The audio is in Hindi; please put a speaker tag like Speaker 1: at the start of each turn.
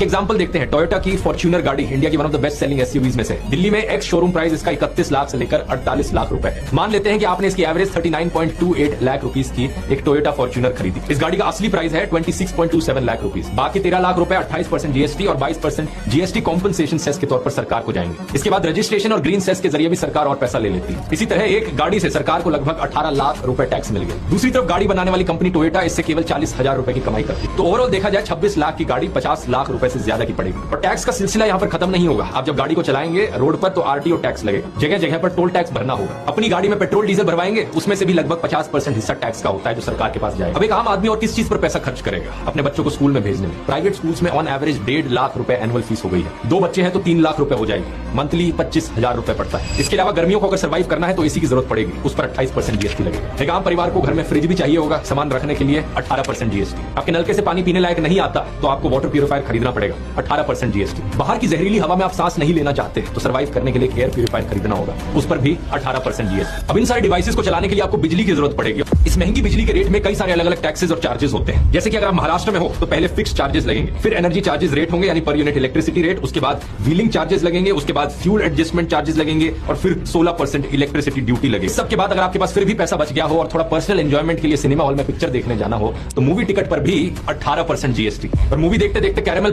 Speaker 1: एग्जांपल देखते हैं टोयोटा की फॉर्च्यूनर गाड़ी, इंडिया की one of the best selling SUVs में से। दिल्ली में एक्स शोरूम प्राइस इसका 31 लाख से लेकर 48 लाख रुपए है। मान लेते हैं कि आपने इसकी एवरेज 39.28 लाख रुपीस की एक टोयोटा फॉर्च्यूनर खरीदी। इस गाड़ी का असली प्राइस है 26.27 लाख रुपीस। बाकी 13 लाख रुपए 28% जीएसटी और 22% जीएसटी कॉम्पनसेशन सेस के तौर पर सरकार को जाएंगे। इसके बाद रजिस्ट्रेशन और ग्रीन सेस के जरिए भी सरकार और पैसा ले लेती है। इसी तरह एक गाड़ी से सरकार को लगभग 18 लाख रुपए टैक्स मिल गए। दूसरी तरफ गाड़ी बनाने वाली कंपनी टोयोटा इससे केवल 40,000 रुपए की कमाई करती है। तो ओवरऑल देखा जाए 26 लाख की गाड़ी 50 लाख रुपए से ज्यादा की पड़ेगी। और टैक्स का सिलसिला यहाँ पर खत्म नहीं होगा। आप जब गाड़ी को चलाएंगे रोड पर तो आरटीओ टैक्स लगेगा, जगह जगह पर टोल टैक्स भरना होगा। अपनी गाड़ी में पेट्रोल डीजल भरवाएंगे, उसमें से भी लगभग 50% हिस्सा टैक्स का होता है जो सरकार के पास जाएगा। अब एक आम आदमी और किस चीज पर पैसा खर्च करेगा? अपने बच्चों को स्कूल में भेजने में। प्राइवेट स्कूल्स में ऑन एवरेज 1.5 लाख रुपए एनुअल फीस हो गई है। 2 बच्चे हैं तो 3 लाख रुपए हो जाएगी। मंथली 25,000 रुपए पड़ता है। इसके अलावा गर्मियों को अगर सर्वाइव करना है तो एसी की जरूरत पड़ेगी, उस पर 28% जीएसटी लगेगा। एक आम परिवार को घर में फ्रिज भी चाहिए होगा, सामान रखने के लिए 18% जीएसटी। आपके नलके से पानी पीने लायक नहीं आता तो आपको वाटर प्यूरिफायर खरीदना पड़ेगा, 18% जीएसटी। बाहर की जहरीली हवा में आप सांस नहीं लेना चाहते तो सर्वाइव करने के लिए एयर प्यूरिफायर खरीदना होगा, उस पर भी 18% जीएसटी। अब इन सारे डिवाइसेस को चलाने के लिए आपको बिजली की जरूरत पड़ेगी। इस महंगी बिजली के रेट में कई सारे अलग अलग टैक्सेस और चार्जेस होते हैं। जैसे कि अगर आप महाराष्ट्र में हो तो पहले फिक्स चार्जेस लगेंगे, फिर एनर्जी चार्जेस रेट होंगे यानी पर यूनिट इलेक्ट्रिसिटी रेट, उसके बाद व्हीलिंग चार्जेस लगेंगे, उसके बाद फ्यूल एडजस्टमेंट चार्जेस लगेंगे और फिर 16% इलेक्ट्रिसिटी ड्यूटी लगेगी। सबके बाद अगर आपके पास फिर भी पैसा बच गया हो और थोड़ा पर्सनल एंजॉयमेंट के लिए सिनेमा हॉल में पिक्चर देखने जाना हो तो मूवी टिकट पर भी 18% जीएसटी। और मूवी देखते देखते कैरेमल